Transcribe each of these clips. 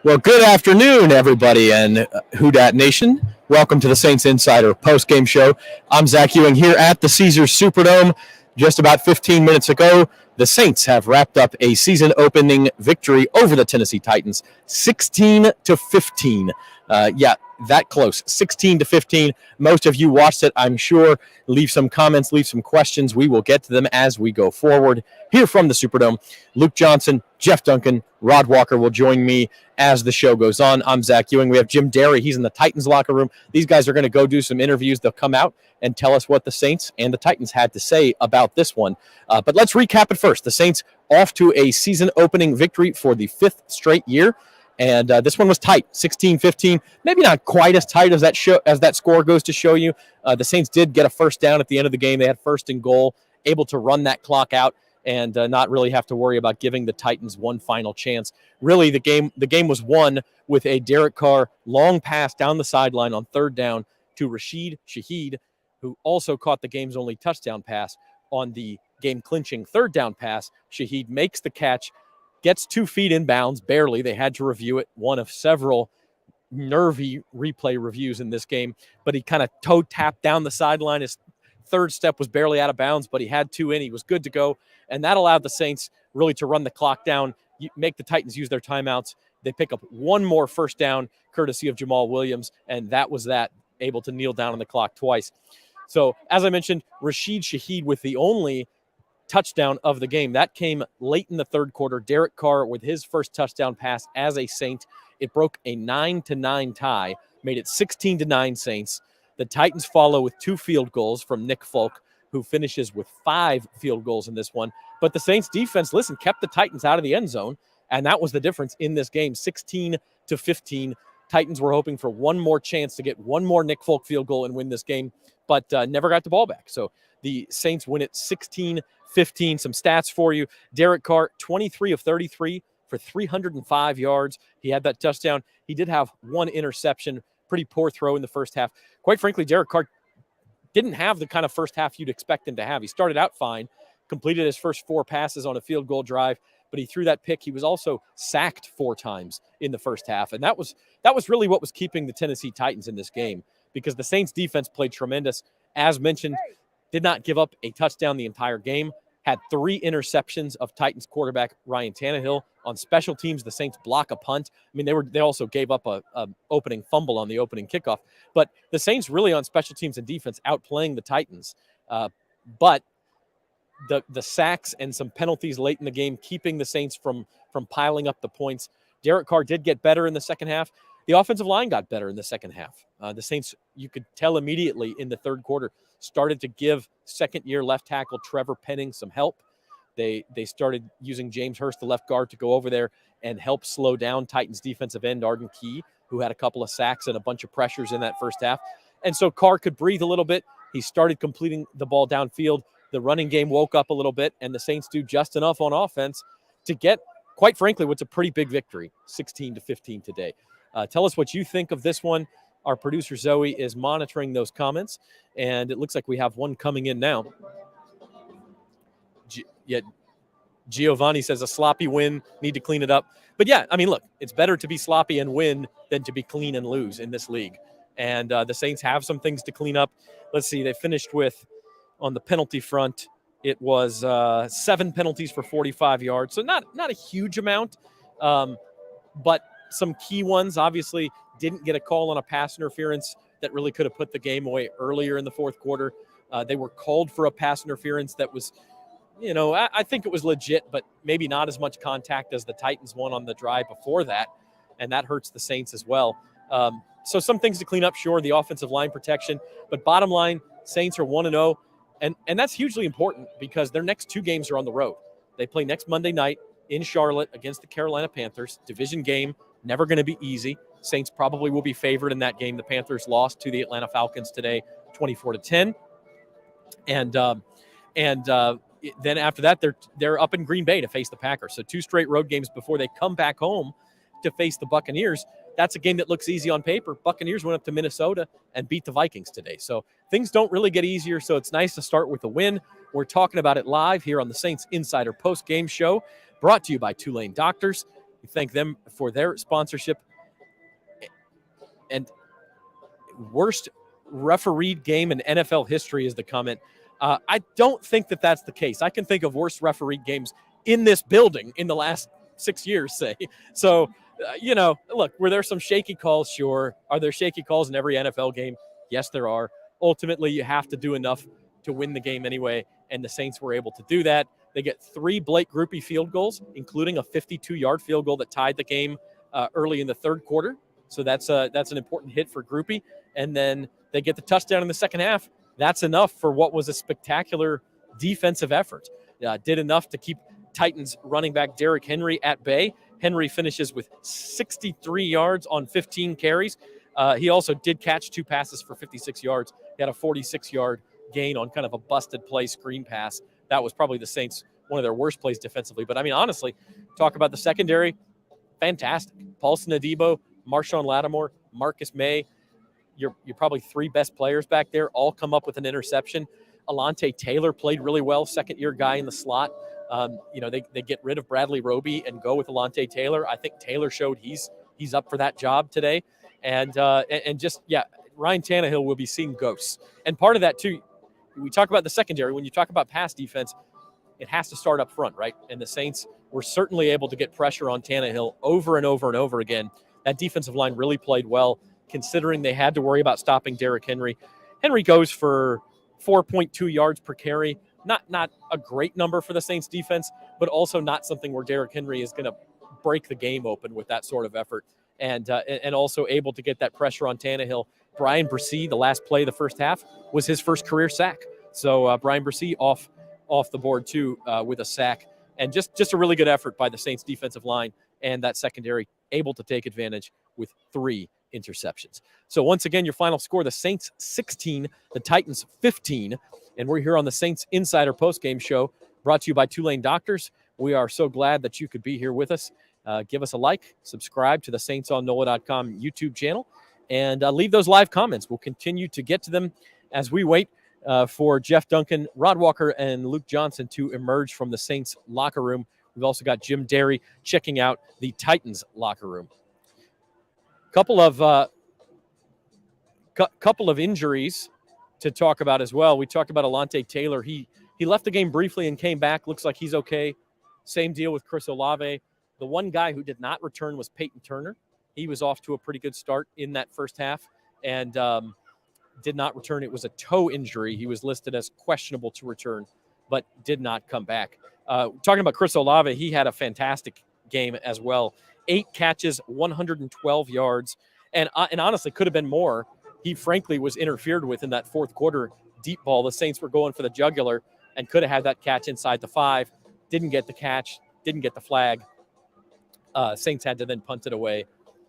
Well, good afternoon, everybody, and Who Dat Nation. Welcome to the Saints Insider Postgame Show. I'm Zach Ewing here at the Caesars Superdome. Just about 15 minutes ago, the Saints have wrapped up a season-opening victory over the Tennessee Titans, 16-15. That close, 16-15. Most of you watched it, I'm sure. Leave some comments, leave some questions. We will get to them as we go forward. Here from the Superdome, Luke Johnson, Jeff Duncan, Rod Walker will join me as the show goes on. I'm Zach Ewing. We have Jim Derry. He's in the Titans locker room. These guys are going to go do some interviews. They'll come out and tell us what the Saints and the Titans had to say about this one. But let's recap it first. The Saints off to a season-opening victory for the fifth straight year. And this one was tight, 16-15. Maybe not quite as tight as that score goes to show you. The Saints did get a first down at the end of the game. They had first and goal, able to run that clock out and not really have to worry about giving the Titans one final chance. Really, the game was won with a Derek Carr long pass down the sideline on third down to Rashid Shaheed, who also caught the game's only touchdown pass on the game-clinching third down pass. Shaheed makes the catch, gets 2 feet in bounds, barely. They had to review it, one of several nervy replay reviews in this game, but he kind of toe-tapped down the sideline. His third step was barely out of bounds, but he had 2 in. He was good to go, and that allowed the Saints really to run the clock down, make the Titans use their timeouts. They pick up one more first down, courtesy of Jamal Williams, and that was that, able to kneel down on the clock twice. So, as I mentioned, Rashid Shaheed with the only touchdown of the game. That came late in the third quarter. Derek Carr with his first touchdown pass as a Saint. It broke a 9-9 tie, made it 16-9 Saints. The Titans follow with 2 field goals from Nick Folk, who finishes with 5 field goals in this one. But the Saints defense, kept the Titans out of the end zone, and that was the difference in this game, 16-15. Titans were hoping for one more chance to get one more Nick Folk field goal and win this game, but never got the ball back. So the Saints win it 16-15. Some stats for you. Derek Carr, 23 of 33 for 305 yards. He had that touchdown. He did have 1 interception, pretty poor throw in the first half. Quite frankly, Derek Carr didn't have the kind of first half you'd expect him to have. He started out fine, completed his first 4 passes on a field goal drive, but he threw that pick. He was also sacked 4 times in the first half, and that was really what was keeping the Tennessee Titans in this game, because the Saints defense played tremendous. As mentioned, did not give up a touchdown the entire game, had 3 interceptions of Titans quarterback Ryan Tannehill. On special teams, the Saints block a punt. I mean, they also gave up a opening fumble on the opening kickoff. But the Saints really on special teams and defense outplaying the Titans. But the sacks and some penalties late in the game, keeping the Saints from piling up the points. Derek Carr did get better in the second half. The offensive line got better in the second half. The Saints, you could tell immediately in the third quarter, started to give second-year left tackle Trevor Penning some help. They started using James Hurst, the left guard, to go over there and help slow down Titans defensive end Arden Key, who had a couple of sacks and a bunch of pressures in that first half. And so Carr could breathe a little bit. He started completing the ball downfield. The running game woke up a little bit, and the Saints do just enough on offense to get, quite frankly, what's a pretty big victory, 16-15 today. Tell us what you think of this one. Our producer Zoe is monitoring those comments, and it looks like we have one coming in now. Giovanni says a sloppy win, need to clean it up. But yeah, I mean, look, it's better to be sloppy and win than to be clean and lose in this league. And the Saints have some things to clean up. Let's see, they finished with, on the penalty front, it was 7 penalties for 45 yards. So not a huge amount, but some key ones. Obviously, didn't get a call on a pass interference that really could have put the game away earlier in the fourth quarter. They were called for a pass interference that was, I think it was legit, but maybe not as much contact as the Titans one on the drive before that, and that hurts the Saints as well. So some things to clean up, sure, the offensive line protection, but bottom line, Saints are 1-0, and that's hugely important because their next 2 games are on the road. They play next Monday night in Charlotte against the Carolina Panthers, division game, never going to be easy. Saints probably will be favored in that game. The Panthers lost to the Atlanta Falcons today, 24-10, and then after that, they're up in Green Bay to face the Packers. So 2 straight road games before they come back home to face the Buccaneers. That's a game that looks easy on paper. Buccaneers went up to Minnesota and beat the Vikings today. So things don't really get easier, so it's nice to start with a win. We're talking about it live here on the Saints Insider Postgame Show, brought to you by Tulane Doctors. We thank them for their sponsorship. And worst refereed game in NFL history is the comment. I don't think that that's the case. I can think of worse refereed games in this building in the last 6 years, say. So, look, were there some shaky calls? Sure. Are there shaky calls in every NFL game? Yes, there are. Ultimately, you have to do enough to win the game anyway, and the Saints were able to do that. They get 3 Blake Grupe field goals, including a 52-yard field goal that tied the game early in the third quarter. So that's an important hit for Grupe. And then they get the touchdown in the second half. That's enough for what was a spectacular defensive effort. Did enough to keep Titans running back Derrick Henry at bay. Henry finishes with 63 yards on 15 carries. He also did catch 2 passes for 56 yards. He had a 46-yard gain on kind of a busted play screen pass. That was probably the Saints' one of their worst plays defensively. But, I mean, honestly, talk about the secondary, fantastic. Paulson Adebo, Marshawn Lattimore, Marcus May, you're probably 3 best players back there, all come up with an interception. Alontae Taylor played really well, second-year guy in the slot. They get rid of Bradley Roby and go with Alontae Taylor. I think Taylor showed he's up for that job today. And Ryan Tannehill will be seeing ghosts. And part of that, too, we talk about the secondary. When you talk about pass defense, it has to start up front, right? And the Saints were certainly able to get pressure on Tannehill over and over and over again. That defensive line really played well, considering they had to worry about stopping Derrick Henry. Henry goes for 4.2 yards per carry. Not a great number for the Saints defense, but also not something where Derrick Henry is going to break the game open with that sort of effort. And also able to get that pressure on Tannehill. Brian Bresee, the last play of the first half, was his first career sack. So Brian Bresee off the board too with a sack. And just a really good effort by the Saints defensive line and that secondary, able to take advantage with 3 interceptions. So once again, your final score, the Saints 16, the Titans 15. And we're here on the Saints Insider Postgame Show, brought to you by Tulane Doctors. We are so glad that you could be here with us. Give us a like, subscribe to the Saints on NOLA.com YouTube channel, and leave those live comments. We'll continue to get to them as we wait for Jeff Duncan, Rod Walker, and Luke Johnson to emerge from the Saints locker room. We've also got Jim Derry checking out the Titans locker room. Couple of injuries to talk about as well. We talked about Alontae Taylor. He left the game briefly and came back. Looks like he's okay. Same deal with Chris Olave. The one guy who did not return was Peyton Turner. He was off to a pretty good start in that first half and did not return. It was a toe injury. He was listed as questionable to return, but did not come back. Talking about Chris Olave, he had a fantastic game as well. 8 catches, 112 yards, and honestly could have been more. He frankly was interfered with in that fourth quarter deep ball. The Saints were going for the jugular and could have had that catch inside the 5. Didn't get the catch, didn't get the flag. Saints had to then punt it away,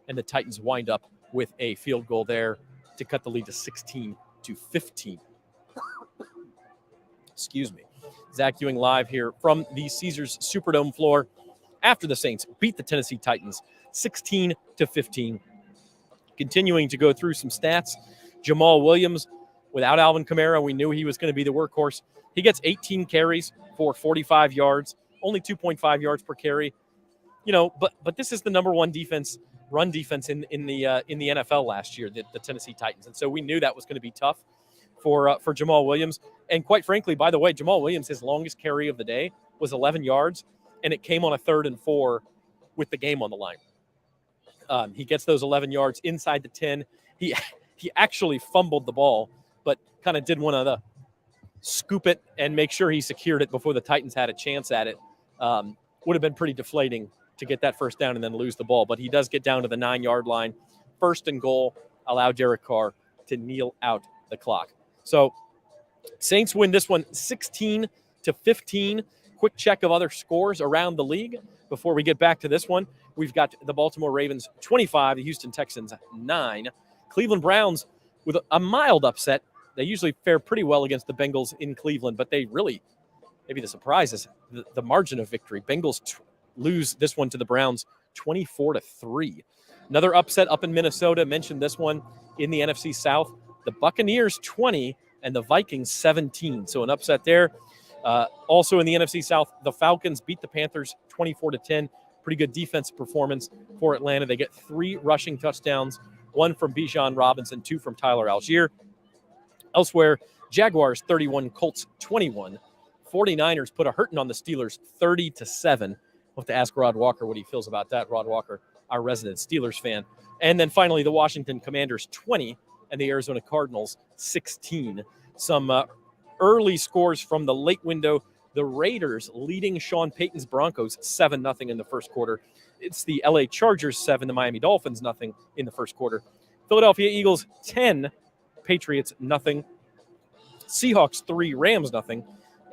and the Titans wind up with a field goal there to cut the lead to 16-15. Excuse me. Zach Ewing live here from the Caesars Superdome floor after the Saints beat the Tennessee Titans 16-15. Continuing to go through some stats, Jamal Williams, without Alvin Kamara, we knew he was going to be the workhorse. He gets 18 carries for 45 yards, only 2.5 yards per carry. But this is the number 1 run defense in the NFL last year, the Tennessee Titans, and so we knew that was going to be tough for Jamal Williams. And quite frankly, by the way, Jamal Williams, his longest carry of the day was 11 yards, and it came on a 3rd and 4 with the game on the line. He gets those 11 yards inside the 10. He actually fumbled the ball, but kind of did one of the scoop it and make sure he secured it before the Titans had a chance at it. Would have been pretty deflating to get that first down and then lose the ball, but he does get down to the 9-yard line. 1st and goal, allow Derek Carr to kneel out the clock. So Saints win this one 16-15. Quick check of other scores around the league before we get back to this one. We've got the Baltimore Ravens 25, the Houston Texans 9. Cleveland Browns with a mild upset. They usually fare pretty well against the Bengals in Cleveland, but they really, maybe the surprise is the margin of victory. Bengals lose this one to the Browns 24-3. Another upset up in Minnesota. Mentioned this one in the NFC South. The Buccaneers 20 and the Vikings 17. So an upset there. Also in the NFC South, the Falcons beat the Panthers 24-10. Pretty good defensive performance for Atlanta. They get 3 rushing touchdowns, 1 from Bijan Robinson, 2 from Tyler Algier. Elsewhere, Jaguars 31, Colts 21. 49ers put a hurting on the Steelers 30-7. We'll have to ask Rod Walker what he feels about that. Rod Walker, our resident Steelers fan. And then finally, the Washington Commanders 20 and the Arizona Cardinals 16. Some early scores from the late window. The Raiders leading Sean Payton's Broncos 7-0 in the first quarter. It's the LA Chargers 7, the Miami Dolphins 0 in the first quarter. Philadelphia Eagles 10, Patriots 0. Seahawks 3, Rams 0.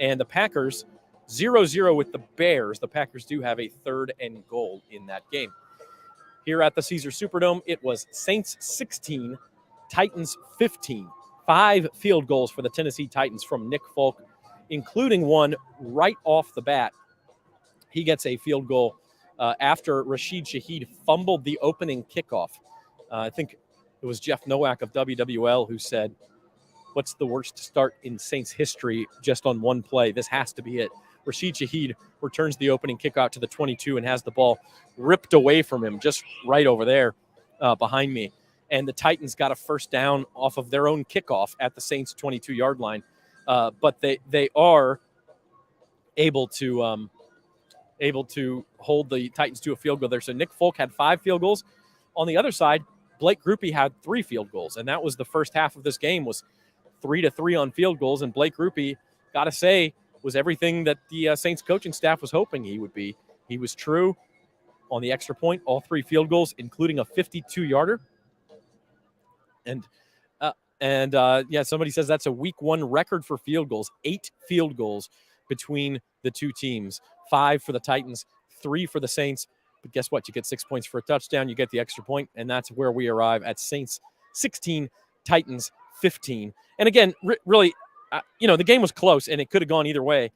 And the Packers 0-0 with the Bears. The Packers do have a 3rd and goal in that game. Here at the Caesars Superdome, it was Saints 16, Titans 15. 5 field goals for the Tennessee Titans from Nick Folk, including one right off the bat. He gets a field goal after Rashid Shaheed fumbled the opening kickoff. I think it was Jeff Nowak of WWL who said, what's the worst start in Saints history just on one play? This has to be it. Rashid Shaheed returns the opening kick out to the 22 and has the ball ripped away from him just right over there behind me. And the Titans got a first down off of their own kickoff at the Saints 22-yard line. But they are able to hold the Titans to a field goal there. So Nick Folk had 5 field goals. On the other side, Blake Grupe had 3 field goals, and that was the first half of this game was 3-3 on field goals. And Blake Grupe, got to say, was everything that the Saints coaching staff was hoping he would be. He was true on the extra point, all 3 field goals, including a 52-yarder. And somebody says that's a week 1 record for field goals. 8 field goals between the two teams. 5 for the Titans, 3 for the Saints. But guess what? You get 6 points for a touchdown. You get the extra point, and that's where we arrive at Saints 16, Titans 15. And again, really, the game was close, and it could have gone either way.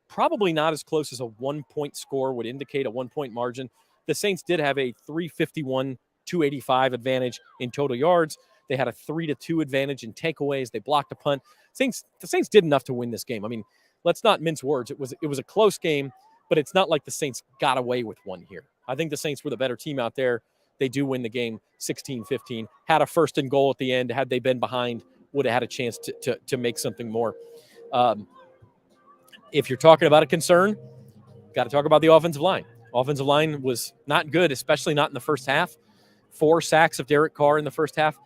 Probably not as close as a 1-point score would indicate, a 1-point margin. The Saints did have a 351-285 advantage in total yards. They had a 3-2 advantage in takeaways. They blocked a punt. The Saints did enough to win this game. I mean, let's not mince words. It was a close game, but it's not like the Saints got away with one here. I think the Saints were the better team out there. They do win the game 16-15. Had a 1st and goal at the end. Had they been behind, would have had a chance to make something more. If you're talking about a concern, got to talk about the offensive line. Offensive line was not good, especially not in the first half. 4 sacks of Derek Carr in the first half.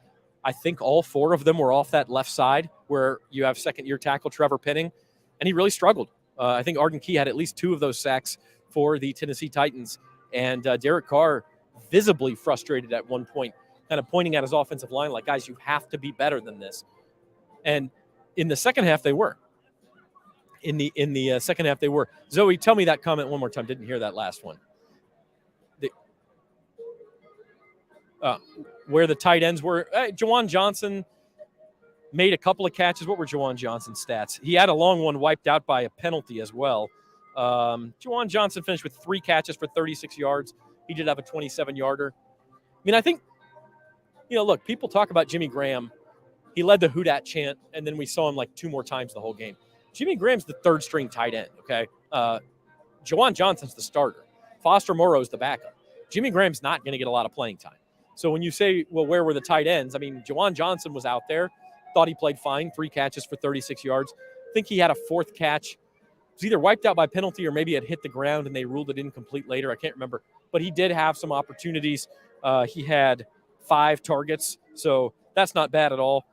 I think all 4 of them were off that left side where you have second-year tackle Trevor Penning, and he really struggled. I think Arden Key had at least 2 of those sacks for the Tennessee Titans, and Derek Carr visibly frustrated at one point, kind of pointing at his offensive line like, guys, you have to be better than this. And in the second half, they were. In the second half, they were. Zoe, tell me that comment one more time. Didn't hear that last one. Where the tight ends were. Jawan Johnson made a couple of catches. What were Jawan Johnson's stats? He had a long one wiped out by a penalty as well. Jawan Johnson finished with 3 catches for 36 yards. He did have a 27-yarder. I mean, I think, look, people talk about Jimmy Graham. He led the Who Dat chant, and then we saw him like 2 more times the whole game. Jimmy Graham's the 3rd-string tight end, okay? Jawan Johnson's the starter. Foster Moreau's the backup. Jimmy Graham's not going to get a lot of playing time. So when you say, well, where were the tight ends? I mean, Jawan Johnson was out there. Thought he played fine. 3 catches for 36 yards. I think he had a 4th catch. It was either wiped out by penalty or maybe it hit the ground and they ruled it incomplete later. I can't remember. But he did have some opportunities. He had 5 targets. So that's not bad at all.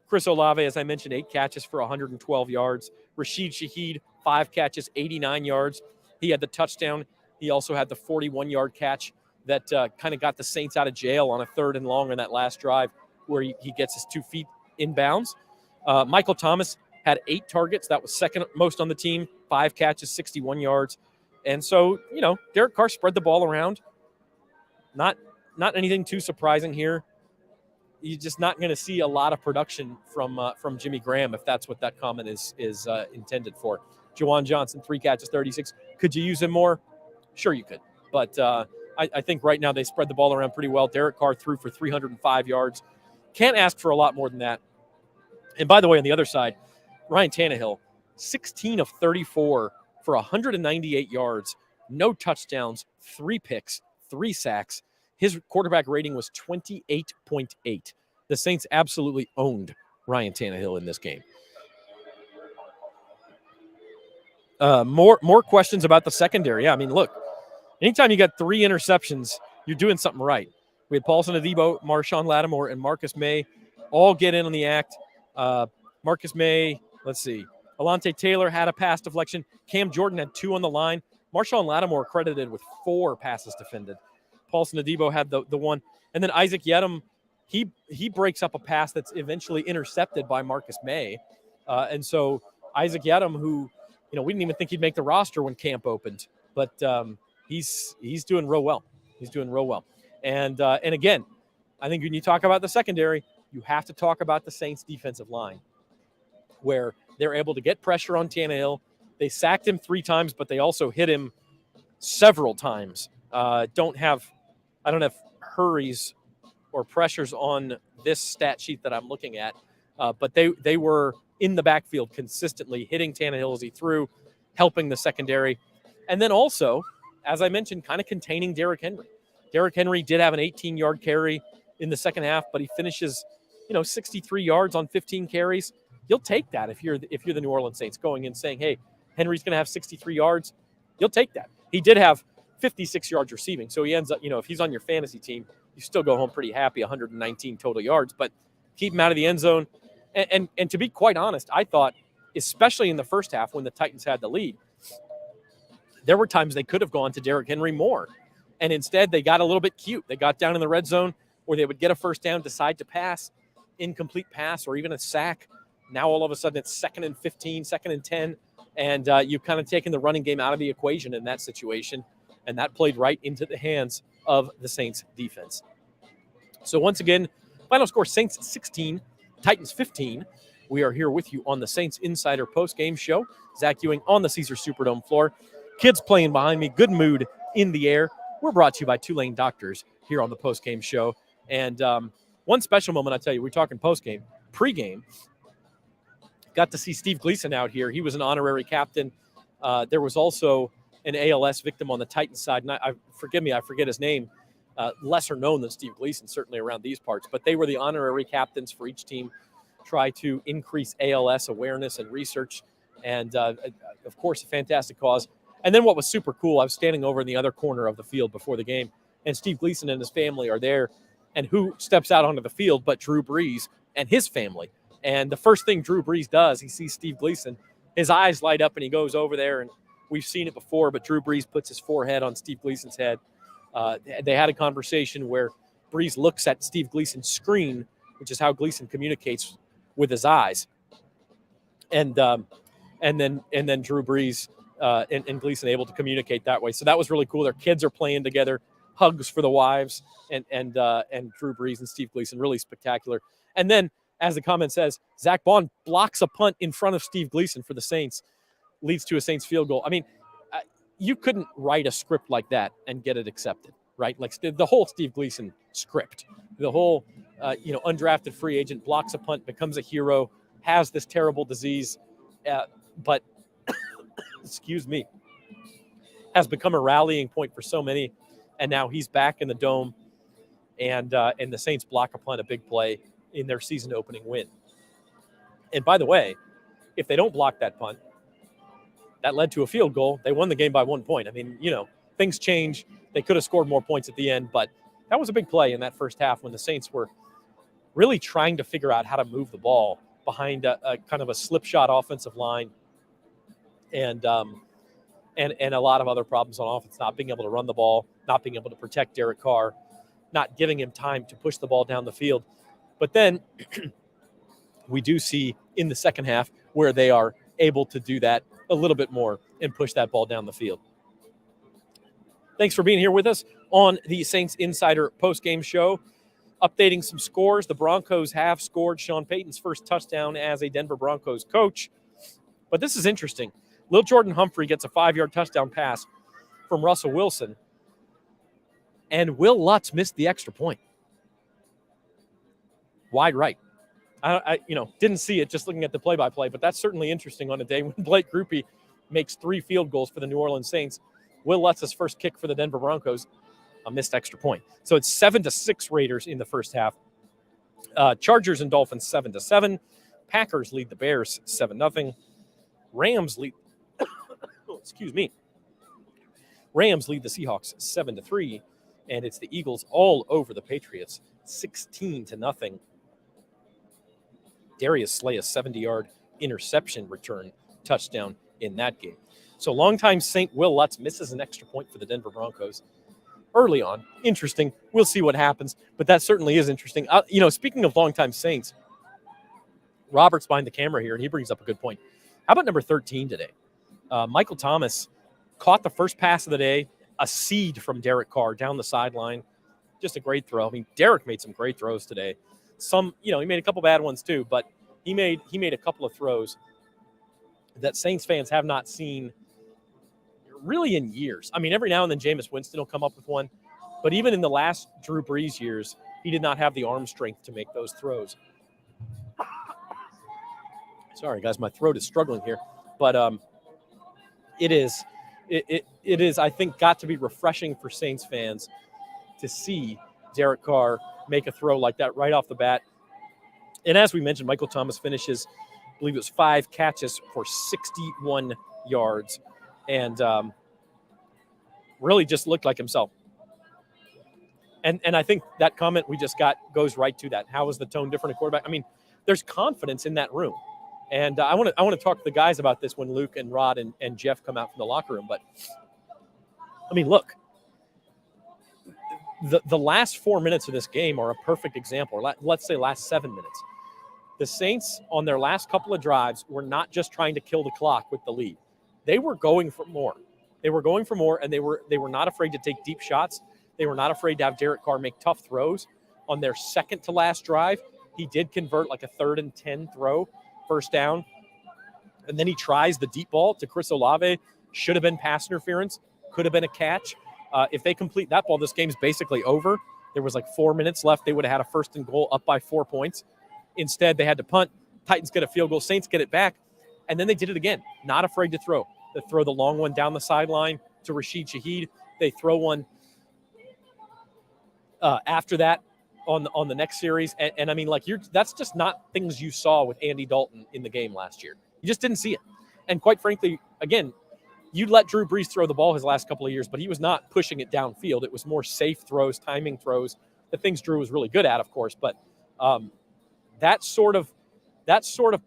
Chris Olave, as I mentioned, 8 catches for 112 yards. Rashid Shaheed, 5 catches, 89 yards. He had the touchdown. He also had the 41-yard catch that kind of got the Saints out of jail on a 3rd and long on that last drive where he gets his 2 feet inbounds. Michael Thomas had 8 targets. That was 2nd most on the team, 5 catches, 61 yards. And so, Derek Carr spread the ball around. Not anything too surprising here. You're just not going to see a lot of production from Jimmy Graham if that's what that comment is intended for. Jawan Johnson, 3 catches, 36. Could you use him more? Sure you could. But I think right now they spread the ball around pretty well. Derek Carr threw for 305 yards. Can't ask for a lot more than that. And by the way, on the other side, Ryan Tannehill, 16 of 34 for 198 yards, no touchdowns, 3 picks, 3 sacks. His quarterback rating was 28.8. The Saints absolutely owned Ryan Tannehill in this game. More questions about the secondary. Yeah, I mean, look, anytime you got 3 interceptions, you're doing something right. We had Paulson Adebo, Marshawn Lattimore, and Marcus May all get in on the act. Marcus May, let's see. Alante Taylor had a pass deflection. Cam Jordan had 2 on the line. Marshawn Lattimore credited with 4 passes defended. Paulson Adebo had the one. And then Isaac Yedem, he breaks up a pass that's eventually intercepted by Marcus May. And so Isaac Yedem, who, we didn't even think he'd make the roster when camp opened. But he's doing real well. He's doing real well. And again, I think when you talk about the secondary, you have to talk about the Saints defensive line, where they're able to get pressure on Tannehill. They sacked him 3 times, but they also hit him several times. I don't have hurries or pressures on this stat sheet that I'm looking at, but they were in the backfield consistently, hitting Tannehill as he threw, helping the secondary. And then also, as I mentioned, kind of containing Derrick Henry. Derrick Henry did have an 18-yard carry in the second half, but he finishes, 63 yards on 15 carries. You'll take that if you're the New Orleans Saints going in saying, hey, Henry's going to have 63 yards. You'll take that. He did have 56 yards receiving, so he ends up, if he's on your fantasy team, you still go home pretty happy, 119 total yards, but keep him out of the end zone. And to be quite honest, I thought, especially in the first half when the Titans had the lead, there were times they could have gone to Derrick Henry more. And instead, they got a little bit cute. They got down in the red zone where they would get a first down, decide to pass, incomplete pass, or even a sack. Now, all of a sudden, it's 2nd and 15, 2nd and 10, and you've kind of taken the running game out of the equation in that situation, and that played right into the hands of the Saints defense. So once again, final score, Saints 16, Titans 15. We are here with you on the Saints Insider Postgame Show. Zach Ewing on the Caesars Superdome floor. Kids playing behind me, good mood in the air. We're brought to you by Tulane Doctors here on the postgame show. And one special moment, I tell you, we're talking postgame, pregame. Got to see Steve Gleason out here. He was an honorary captain. There was also an ALS victim on the Titans side. And I forget his name. Lesser known than Steve Gleason, certainly around these parts. But they were the honorary captains for each team, try to increase ALS awareness and research. And, of course, a fantastic cause. And then what was super cool, I was standing over in the other corner of the field before the game, and Steve Gleason and his family are there. And who steps out onto the field but Drew Brees and his family? And the first thing Drew Brees does, he sees Steve Gleason, his eyes light up, and he goes over there. And we've seen it before, but Drew Brees puts his forehead on Steve Gleason's head. They had a conversation where Brees looks at Steve Gleason's screen, which is how Gleason communicates with his eyes. And then Drew Brees and Gleason able to communicate that way. So that was really cool. Their kids are playing together. Hugs for the wives and Drew Brees and Steve Gleason, really spectacular. And then, as the comment says, Zach Bond blocks a punt in front of Steve Gleason for the Saints, leads to a Saints field goal. I mean, you couldn't write a script like that and get it accepted, right? Like the whole Steve Gleason script, the whole undrafted free agent blocks a punt, becomes a hero, has this terrible disease, but excuse me, has become a rallying point for so many. And now he's back in the dome, and the Saints block a punt, a big play in their season opening win. And by the way, if they don't block that punt, that led to a field goal. They won the game by 1 point. I mean, things change. They could have scored more points at the end, but that was a big play in that first half when the Saints were really trying to figure out how to move the ball behind a kind of a slipshod offensive line and a lot of other problems on offense, not being able to run the ball, not being able to protect Derek Carr, not giving him time to push the ball down the field. But then we do see in the second half where they are able to do that a little bit more and push that ball down the field. Thanks for being here with us on the Saints Insider Postgame Show. Updating some scores. The Broncos have scored Sean Payton's first touchdown as a Denver Broncos coach. But this is interesting. Lil Jordan Humphrey gets a 5-yard touchdown pass from Russell Wilson, and Will Lutz missed the extra point. Wide right. I didn't see it just looking at the play-by-play, but that's certainly interesting on a day when Blake Grupe makes 3 field goals for the New Orleans Saints. Will Lutz's first kick for the Denver Broncos, a missed extra point. So it's 7-6 Raiders in the first half. Chargers and Dolphins 7-7. Packers lead the Bears 7-0. Rams lead Rams lead the Seahawks 7-3, and it's the Eagles all over the Patriots 16-0. Darius Slay a 70-yard interception return touchdown in that game. So longtime Saint Will Lutz misses an extra point for the Denver Broncos early on. Interesting. We'll see what happens, but that certainly is interesting. Speaking of longtime Saints, Robert's behind the camera here, and he brings up a good point. How about number 13 today? Michael Thomas caught the first pass of the day, a seed from Derek Carr down the sideline. Just a great throw. I mean, Derek made some great throws today. He made a couple bad ones too, but he made a couple of throws that Saints fans have not seen really in years. I mean, every now and then Jameis Winston will come up with one, but even in the last Drew Brees years, he did not have the arm strength to make those throws. Sorry, guys, my throat is struggling here, but it is, I think, got to be refreshing for Saints fans to see Derek Carr make a throw like that right off the bat. And as we mentioned, Michael Thomas finishes, I believe it was 5 catches for 61 yards, and really just looked like himself. And I think that comment we just got goes right to that. How is the tone different at quarterback? I mean, there's confidence in that room. And I want to talk to the guys about this when Luke and Rod and Jeff come out from the locker room. But, I mean, look, the last 4 minutes of this game are a perfect example. Or let's say last 7 minutes. The Saints, on their last couple of drives, were not just trying to kill the clock with the lead. They were going for more. They were going for more, and they were not afraid to take deep shots. They were not afraid to have Derek Carr make tough throws. On their second to last drive, he did convert like a 3rd and 10 throw, first down. And then he tries the deep ball to Chris Olave. Should have been pass interference. Could have been a catch. If they complete that ball, this game's basically over. There was like 4 minutes left. They would have had a 1st and goal up by 4 points. Instead, they had to punt. Titans get a field goal. Saints get it back. And then they did it again. Not afraid to throw. They throw the long one down the sideline to Rashid Shaheed. They throw one after that on the next series. And I mean, like, that's just not things you saw with Andy Dalton in the game last year. You just didn't see it. And quite frankly, again, you'd let Drew Brees throw the ball his last couple of years, but he was not pushing it downfield. It was more safe throws, timing throws, the things Drew was really good at, of course. But that sort of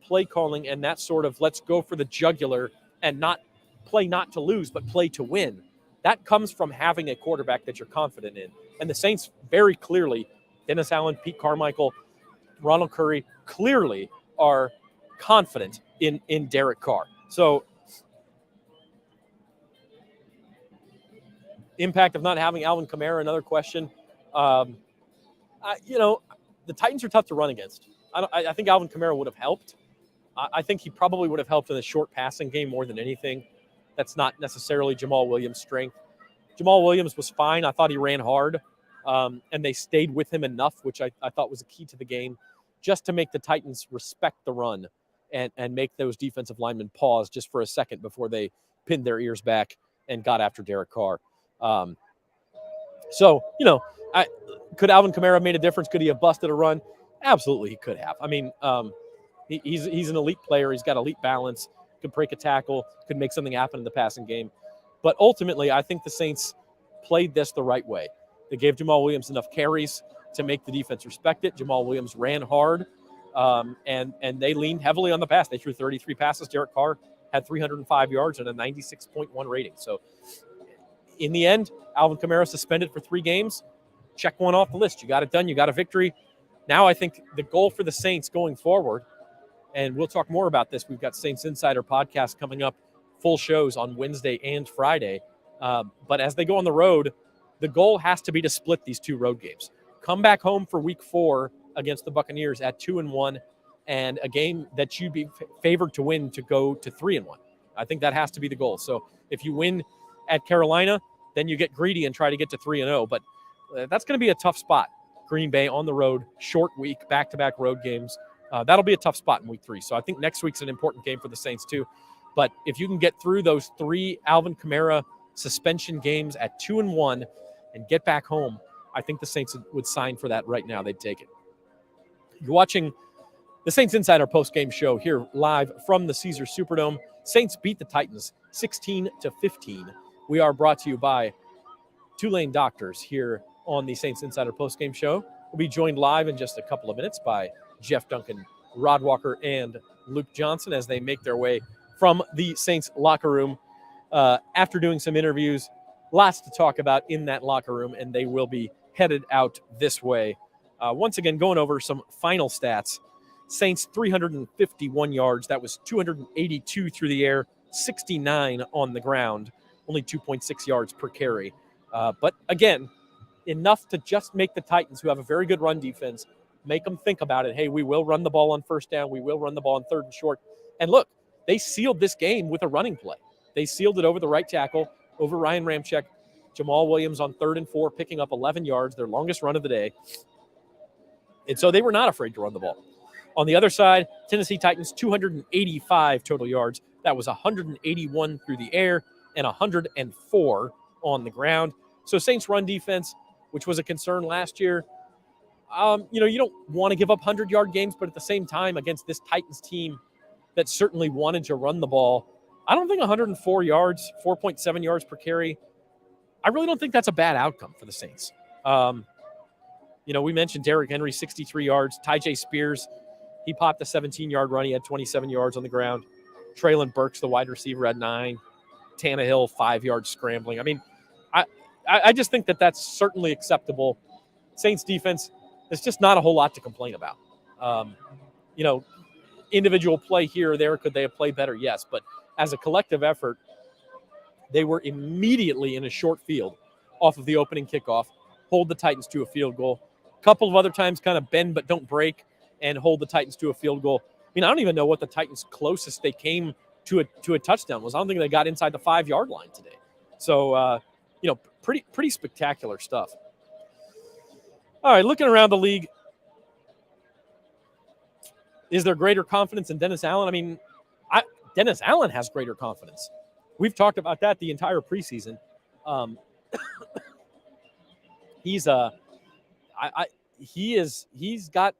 play calling and that sort of let's go for the jugular and not play not to lose, but play to win, that comes from having a quarterback that you're confident in. And the Saints very clearly, Dennis Allen, Pete Carmichael, Ronald Curry, clearly are confident in Derek Carr. So impact of not having Alvin Kamara, another question. The Titans are tough to run against. I think Alvin Kamara would have helped. I think he probably would have helped in the short passing game more than anything. That's not necessarily Jamal Williams' strength. Jamal Williams was fine. I thought he ran hard, and they stayed with him enough, which I thought was a key to the game, just to make the Titans respect the run and make those defensive linemen pause just for a second before they pinned their ears back and got after Derek Carr. Could Alvin Kamara have made a difference? Could he have busted a run? Absolutely, he could have. I mean, he's an elite player. He's got elite balance, could break a tackle, could make something happen in the passing game. But ultimately, I think the Saints played this the right way. They gave Jamal Williams enough carries to make the defense respect it. Jamal Williams ran hard, and they leaned heavily on the pass. They threw 33 passes. Derek Carr had 305 yards and a 96.1 rating. So in the end, Alvin Kamara suspended for 3 games. Check one off the list. You got it done. You got a victory. Now I think the goal for the Saints going forward, and we'll talk more about this. We've got Saints Insider podcast coming up, full shows on Wednesday and Friday. But as they go on the road, the goal has to be to split these 2 road games. Come back home for week 4 against the Buccaneers at 2-1, and a game that you'd be favored to win to go to 3-1. I think that has to be the goal. So if you win at Carolina, then you get greedy and try to get to 3-0. But that's going to be a tough spot. Green Bay on the road, short week, back-to-back road games. That'll be a tough spot in week 3. So I think next week's an important game for the Saints too. But if you can get through those 3 Alvin Kamara suspension games at 2-1 and get back home, I think the Saints would sign for that right now. They'd take it. You're watching the Saints Insider Postgame Show here live from the Caesars Superdome. Saints beat the Titans 16-15. We are brought to you by Tulane Doctors here on the Saints Insider Postgame Show. We'll be joined live in just a couple of minutes by Jeff Duncan, Rod Walker, and Luke Johnson as they make their way from the Saints locker room after doing some interviews. Lots to talk about in that locker room, and they will be headed out this way. Once again, going over some final stats. Saints 351 yards. That was 282 through the air, 69 on the ground, only 2.6 yards per carry. But again, enough to just make the Titans, who have a very good run defense, make them think about it. Hey, we will run the ball on first down. We will run the ball on 3rd and short. And look, they sealed this game with a running play. They sealed it over the right tackle, over Ryan Ramczyk. Jamal Williams on 3rd and 4, picking up 11 yards, their longest run of the day. And so they were not afraid to run the ball. On the other side, Tennessee Titans, 285 total yards. That was 181 through the air and 104 on the ground. So Saints run defense, which was a concern last year. You don't want to give up 100-yard games, but at the same time, against this Titans team that certainly wanted to run the ball, I don't think 104 yards, 4.7 yards per carry, I really don't think that's a bad outcome for the Saints. We mentioned Derrick Henry, 63 yards. Tyjae Spears, he popped a 17-yard run. He had 27 yards on the ground. Treylon Burks, the wide receiver, had 9. Tannehill, 5 yards scrambling. I mean, I just think that's certainly acceptable. Saints defense, there's just not a whole lot to complain about. Individual play here or there, could they have played better? Yes, but as a collective effort, they were immediately in a short field off of the opening kickoff, hold the Titans to a field goal. A couple of other times kind of bend but don't break and hold the Titans to a field goal. I mean, I don't even know what the Titans' closest they came to a touchdown was. I don't think they got inside the 5-yard line today. So, pretty spectacular stuff. All right, looking around the league, is there greater confidence in Dennis Allen? I mean, Dennis Allen has greater confidence. We've talked about that the entire preseason. He's got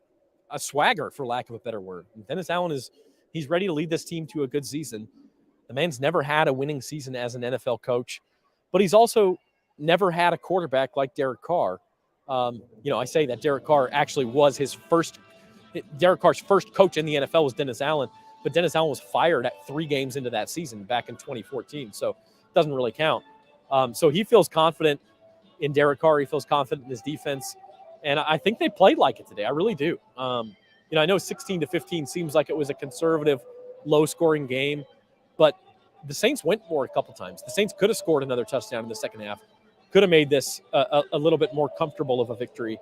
a swagger, for lack of a better word. And Dennis Allen he's ready to lead this team to a good season. The man's never had a winning season as an NFL coach, but he's also never had a quarterback like Derek Carr. I say that Derek Carr actually was Derek Carr's first coach in the NFL was Dennis Allen, but Dennis Allen was fired at 3 games into that season back in 2014, so it doesn't really count. So he feels confident in Derek Carr. He feels confident in his defense, and I think they played like it today. I really do. I know 16-15 seems like it was a conservative, low-scoring game, but the Saints went for it a couple times. The Saints could have scored another touchdown in the second half, could have made this a little bit more comfortable of a victory.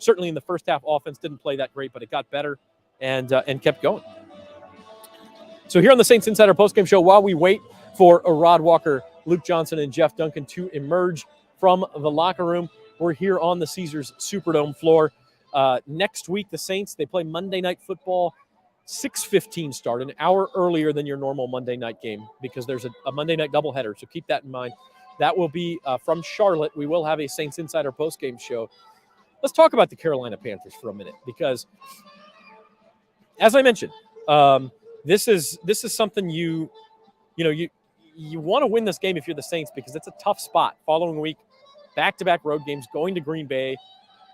Certainly in the first half, offense didn't play that great, but it got better and kept going. So here on the Saints Insider Postgame Show, while we wait for Rod Walker, Luke Johnson, and Jeff Duncan to emerge from the locker room, we're here on the Caesars Superdome floor. Next week, the Saints, they play Monday Night Football, 6:15 start, an hour earlier than your normal Monday night game because there's a Monday night doubleheader, so keep that in mind. That will be from Charlotte. We will have a Saints Insider Postgame Show. Let's talk about the Carolina Panthers for a minute because, as I mentioned, this is something you want to win this game if you're the Saints because it's a tough spot. Following week, back-to-back road games, going to Green Bay.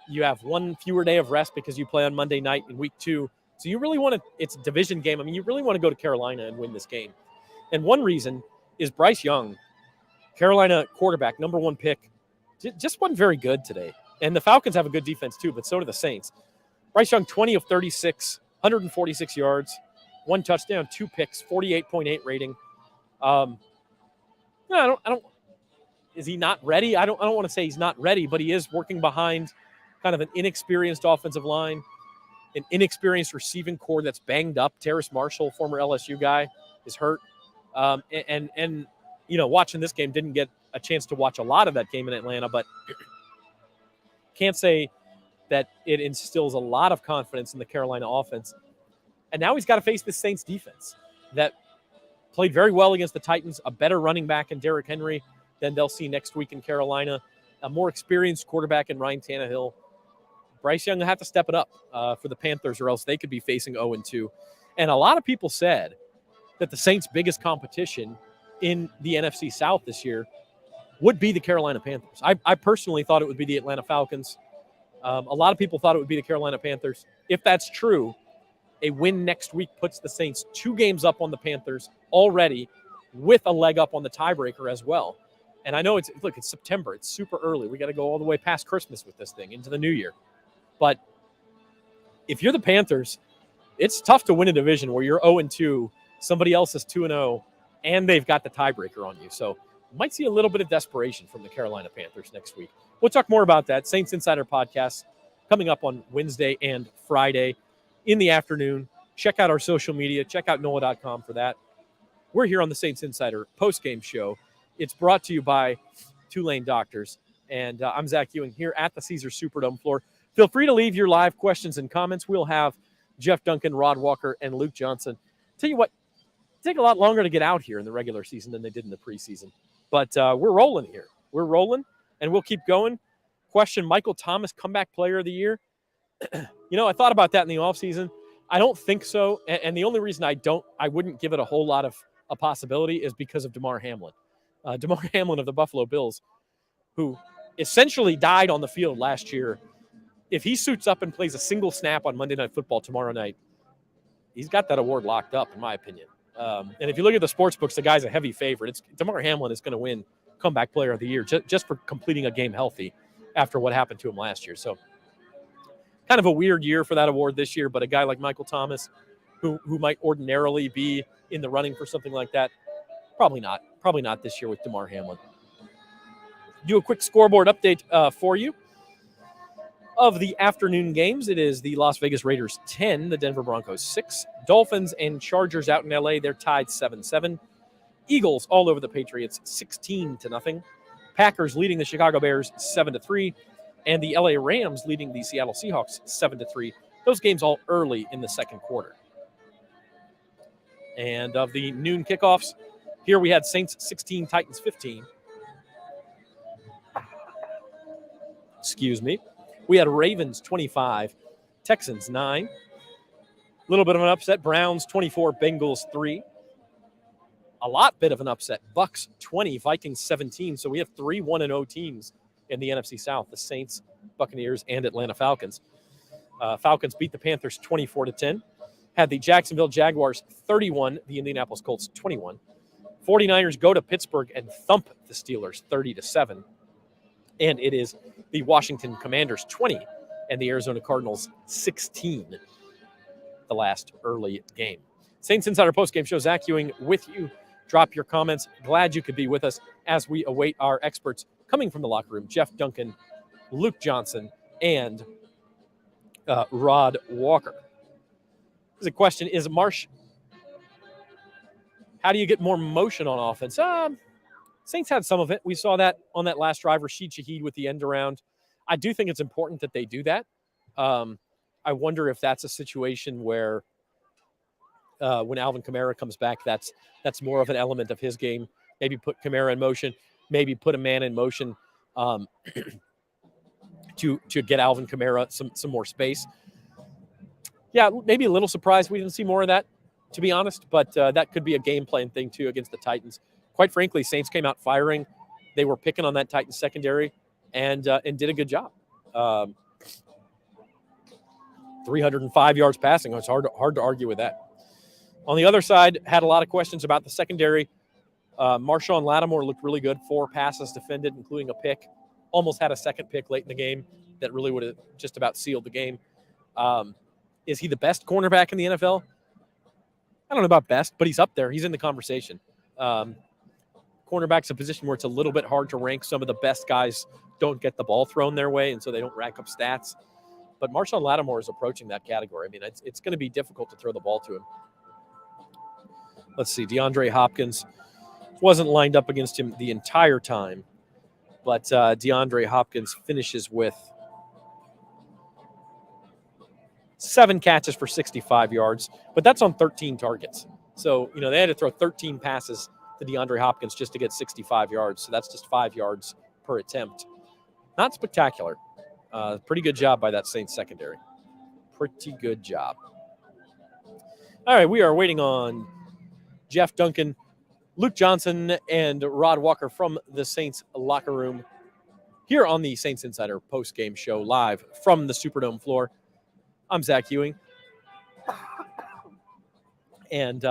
You have one fewer day of rest because you play on Monday night in week 2. So you really want to – it's a division game. I mean, you really want to go to Carolina and win this game. And one reason is Bryce Young, Carolina quarterback, number 1 pick, just wasn't very good today. And the Falcons have a good defense too, but so do the Saints. Bryce Young, 20 of 36, 146 yards, 1 touchdown, 2 picks, 48.8 rating. Is he not ready? I don't want to say he's not ready, but he is working behind kind of an inexperienced offensive line, an inexperienced receiving core that's banged up. Terrace Marshall, former LSU guy, is hurt. And watching this game, didn't get a chance to watch a lot of that game in Atlanta, but can't say that it instills a lot of confidence in the Carolina offense. And now he's got to face the Saints defense that played very well against the Titans, a better running back in Derrick Henry than they'll see next week in Carolina, a more experienced quarterback in Ryan Tannehill. Bryce Young will have to step it up for the Panthers, or else they could be facing 0-2. And a lot of people said that the Saints' biggest competition in the NFC South this year would be the Carolina Panthers. I personally thought it would be the Atlanta Falcons. A lot of people thought it would be the Carolina Panthers. If that's true, a win next week puts the Saints 2 games up on the Panthers already, with a leg up on the tiebreaker as well. And I know it's September. It's super early. We got to go all the way past Christmas with this thing into the new year. But if you're the Panthers, it's tough to win a division where you're 0-2, somebody else is 2-0, and they've got the tiebreaker on you. So you might see a little bit of desperation from the Carolina Panthers next week. We'll talk more about that. Saints Insider Podcast coming up on Wednesday and Friday in the afternoon. Check out our social media. Check out NOLA.com for that. We're here on the Saints Insider Postgame Show. It's brought to you by Tulane Doctors. And I'm Zach Ewing here at the Caesars Superdome floor. Feel free to leave your live questions and comments. We'll have Jeff Duncan, Rod Walker, and Luke Johnson. Tell you what, it take a lot longer to get out here in the regular season than they did in the preseason. But we're rolling here. We're rolling, and we'll keep going. Question, Michael Thomas, comeback player of the year. I thought about that in the offseason. I don't think so. And the only reason I wouldn't give it a whole lot of a possibility is because of Damar Hamlin. Damar Hamlin of the Buffalo Bills, who essentially died on the field last year. If he suits up and plays a single snap on Monday Night Football tomorrow night, he's got that award locked up, in my opinion. And if you look at the sports books, the guy's a heavy favorite. Damar Hamlin is going to win comeback player of the year just for completing a game healthy after what happened to him last year. So kind of a weird year for that award this year, but a guy like Michael Thomas, who might ordinarily be in the running for something like that, probably not. Probably not this year with Damar Hamlin. Do a quick scoreboard update for you of the afternoon games. It is the Las Vegas Raiders 10, the Denver Broncos 6. Dolphins and Chargers out in LA, they're tied 7-7. Eagles all over the Patriots 16-0. Packers leading the Chicago Bears 7-3. And the LA Rams leading the Seattle Seahawks 7-3. Those games all early in the second quarter. And of the noon kickoffs, here we had Saints 16, Titans 15. Excuse me. We had Ravens 25, Texans 9. A little bit of an upset. Browns 24, Bengals 3. A lot bit of an upset. Bucks 20, Vikings 17. So we have 3 1-0 teams in the NFC South: the Saints, Buccaneers, and Atlanta Falcons. Falcons beat the Panthers 24-10. Had the Jacksonville Jaguars 31, the Indianapolis Colts 21. 49ers go to Pittsburgh and thump the Steelers 30-7. And it is the Washington Commanders 20 and the Arizona Cardinals 16, the last early game. Saints Insider Postgame Show, Zach Ewing with you. Drop your comments. Glad you could be with us as we await our experts coming from the locker room: Jeff Duncan, Luke Johnson, and Rod Walker. There's a question: is Marsh? How do you get more motion on offense? Saints had some of it. We saw that on that last drive, Rashid Shaheed with the end around. I do think it's important that they do that. I wonder if that's a situation where when Alvin Kamara comes back, that's more of an element of his game. Maybe put Kamara in motion, maybe put a man in motion to get Alvin Kamara some more space. Yeah, maybe a little surprised we didn't see more of that, to be honest, but that could be a game plan thing too against the Titans. Quite frankly, Saints came out firing. They were picking on that Titans secondary and did a good job. 305 yards passing. It's hard to argue with that. On the other side, had a lot of questions about the secondary. Marshawn Lattimore looked really good. 4 passes defended, including a pick. Almost had a second pick late in the game that really would have just about sealed the game. Is he the best cornerback in the NFL? I don't know about best, but he's up there. He's in the conversation. Cornerback's a position where it's a little bit hard to rank. Some of the best guys don't get the ball thrown their way, and so they don't rack up stats. But Marshawn Lattimore is approaching that category. I mean, it's going to be difficult to throw the ball to him. Let's see. DeAndre Hopkins wasn't lined up against him the entire time, but DeAndre Hopkins finishes with 7 catches for 65 yards, but that's on 13 targets. So, they had to throw 13 passes to DeAndre Hopkins just to get 65 yards. So that's just 5 yards per attempt. Not spectacular. Pretty good job by that Saints secondary. Pretty good job. All right, we are waiting on Jeff Duncan, Luke Johnson, and Rod Walker from the Saints locker room here on the Saints Insider Postgame Show live from the Superdome floor. I'm Zach Ewing. And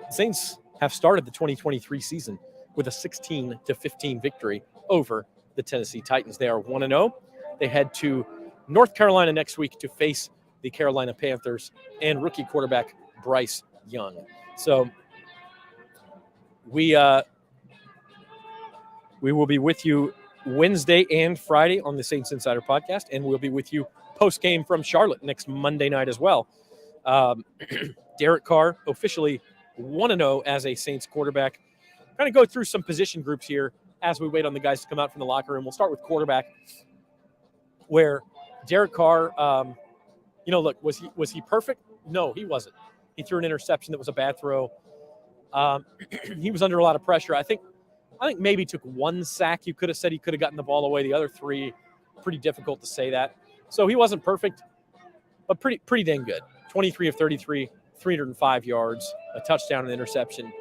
Saints have started the 2023 season with a 16-15 victory over the Tennessee Titans. They are 1-0. They head to North Carolina next week to face the Carolina Panthers and rookie quarterback Bryce Young. So we will be with you Wednesday and Friday on the Saints Insider Podcast, and we'll be with you post-game from Charlotte next Monday night as well. Derek Carr officially 1-0 as a Saints quarterback. Kind of go through some position groups here as we wait on the guys to come out from the locker room. We'll start with quarterback, where Derek Carr, look, was he perfect? No, he wasn't. He threw an interception that was a bad throw. He was under a lot of pressure. I think maybe took one sack. You could have said he could have gotten the ball away. The other three, pretty difficult to say that. So he wasn't perfect, but pretty dang good. 23 of 33, 305 yards, a touchdown and interception.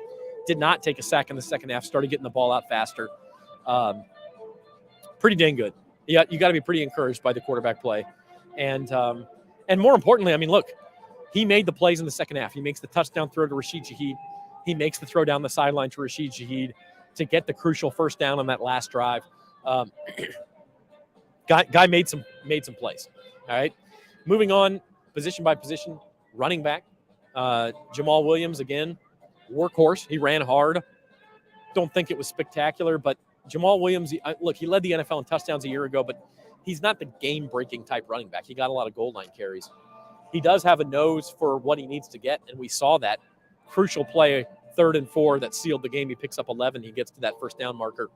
Did not take a sack in the second half. Started getting the ball out faster. Pretty dang good. Yeah, you got to be pretty encouraged by the quarterback play, and more importantly, look, he made the plays in the second half. He makes the touchdown throw to Rashid Shaheed. He makes the throw down the sideline to Rashid Shaheed to get the crucial first down on that last drive. Guy made some plays. All right, moving on, position by position, running back. Jamal Williams again, workhorse. He ran hard. Don't think it was spectacular, but Jamal Williams, he led the NFL in touchdowns a year ago, but he's not the game-breaking type running back. He got a lot of goal line carries. He does have a nose for what he needs to get, and we saw that crucial play, 3rd and 4, that sealed the game. He picks up 11. He gets to that first down marker,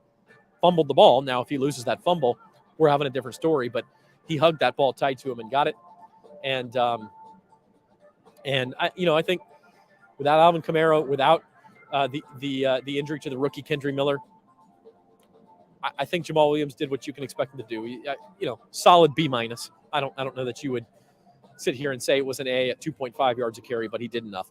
fumbled the ball. Now, if he loses that fumble, we're having a different story, but he hugged that ball tight to him and got it. And I think without Alvin Kamara, without the injury to the rookie Kendry Miller, I think Jamal Williams did what you can expect him to do. Solid B-. I don't know that you would sit here and say it was an A at 2.5 yards a carry, but he did enough.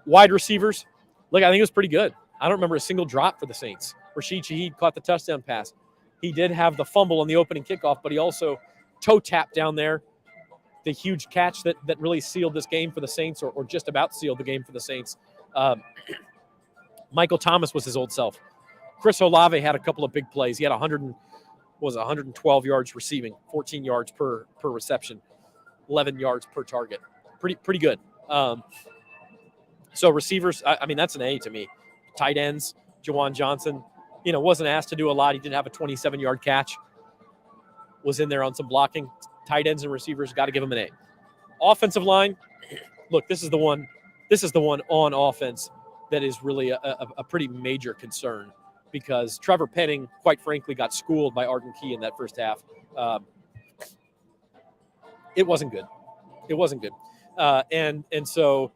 Wide receivers, look, I think it was pretty good. I don't remember a single drop for the Saints. Rashid Shaheed caught the touchdown pass. He did have the fumble on the opening kickoff, but he also toe tapped down there the huge catch that really sealed this game for the Saints, or just about sealed the game for the Saints. Michael Thomas was his old self. Chris Olave had a couple of big plays. He had 112 yards receiving, 14 yards per reception, 11 yards per target. Pretty good. So receivers, that's an A to me. Tight ends, Juwan Johnson, wasn't asked to do a lot. He did have a 27-yard catch. Was in there on some blocking. Tight ends and receivers, got to give him an A. Offensive line, look, this is the one on offense that is really a pretty major concern, because Trevor Penning, quite frankly, got schooled by Arden Key in that first half. It wasn't good. And so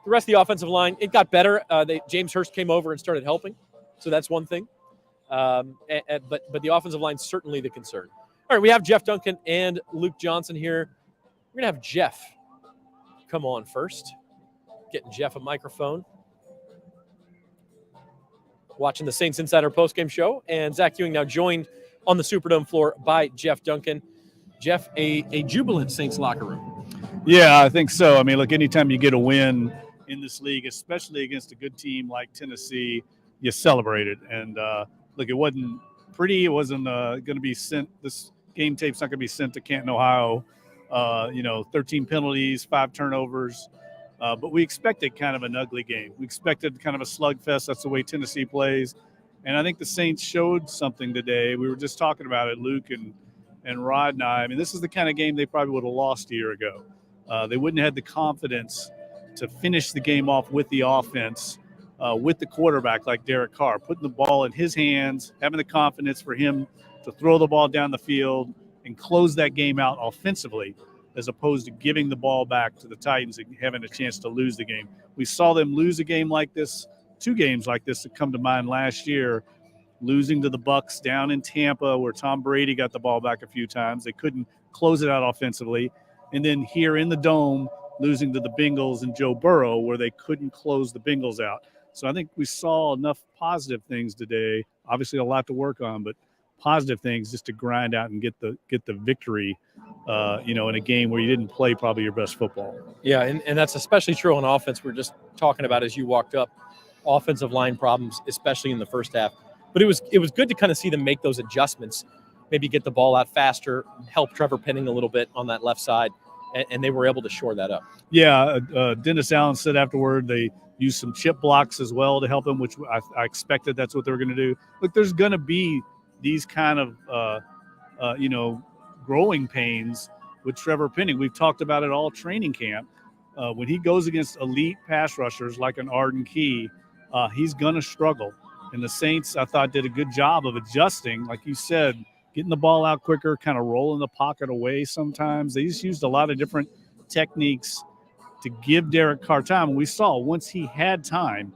the rest of the offensive line, it got better. James Hurst came over and started helping, so that's one thing. But the offensive line is certainly the concern. All right, we have Jeff Duncan and Luke Johnson here. We're going to have Jeff come on first. Getting Jeff a microphone. Watching the Saints Insider Postgame Show. And Zach Ewing now joined on the Superdome floor by Jeff Duncan. Jeff, a jubilant Saints locker room. Yeah, I think so. Look, anytime you get a win in this league, especially against a good team like Tennessee, you celebrate it. And, look, it wasn't pretty. It wasn't going to be sent. This game tape's not going to be sent to Canton, Ohio. 13 penalties, 5 turnovers. But we expected kind of an ugly game. We expected kind of a slugfest. That's the way Tennessee plays. And I think the Saints showed something today. We were just talking about it, Luke and Rod and I. This is the kind of game they probably would have lost a year ago. They wouldn't have had the confidence to finish the game off with the offense, with the quarterback like Derek Carr, putting the ball in his hands, having the confidence for him to throw the ball down the field and close that game out offensively. as opposed to giving the ball back to the Titans and having a chance to lose the game. We saw them lose a game like this, 2 games like this that come to mind last year, losing to the Bucs down in Tampa where Tom Brady got the ball back a few times. They couldn't close it out offensively. And then here in the Dome, losing to the Bengals and Joe Burrow where they couldn't close the Bengals out. So I think we saw enough positive things today. Obviously a lot to work on, but positive things just to grind out and get the victory, in a game where you didn't play probably your best football. Yeah, and that's especially true on offense. We're just talking about as you walked up, offensive line problems, especially in the first half. But it was good to kind of see them make those adjustments, maybe get the ball out faster, help Trevor Penning a little bit on that left side, and they were able to shore that up. Yeah, Dennis Allen said afterward they used some chip blocks as well to help him, which I expected that's what they were going to do. Look, there's going to be these kind of, growing pains with Trevor Penning. We've talked about it all training camp. When he goes against elite pass rushers like an Arden Key, he's going to struggle. And the Saints, I thought, did a good job of adjusting, like you said, getting the ball out quicker, kind of rolling the pocket away sometimes. They just used a lot of different techniques to give Derek Carr time. And we saw once he had time,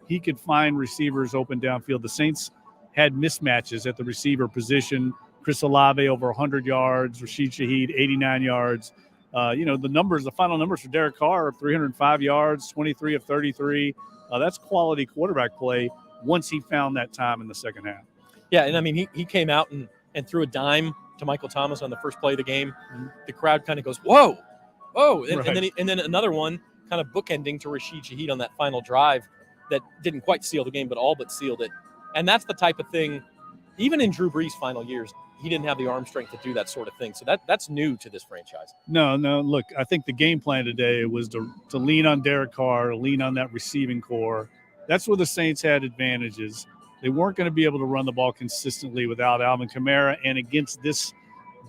he could find receivers open downfield. The Saints had mismatches at the receiver position. Chris Olave over 100 yards, Rashid Shaheed 89 yards. The final numbers for Derek Carr are 305 yards, 23 of 33. That's quality quarterback play once he found that time in the second half. Yeah, and I mean, he came out and threw a dime to Michael Thomas on the first play of the game. Mm-hmm. The crowd kind of goes, whoa, and, right. and then another one kind of bookending to Rashid Shaheed on that final drive that didn't quite seal the game, but all but sealed it. And that's the type of thing, even in Drew Brees' final years, he didn't have the arm strength to do that sort of thing. So that's new to this franchise. No. Look, I think the game plan today was to lean on Derek Carr, lean on that receiving core. That's where the Saints had advantages. They weren't going to be able to run the ball consistently without Alvin Kamara and against this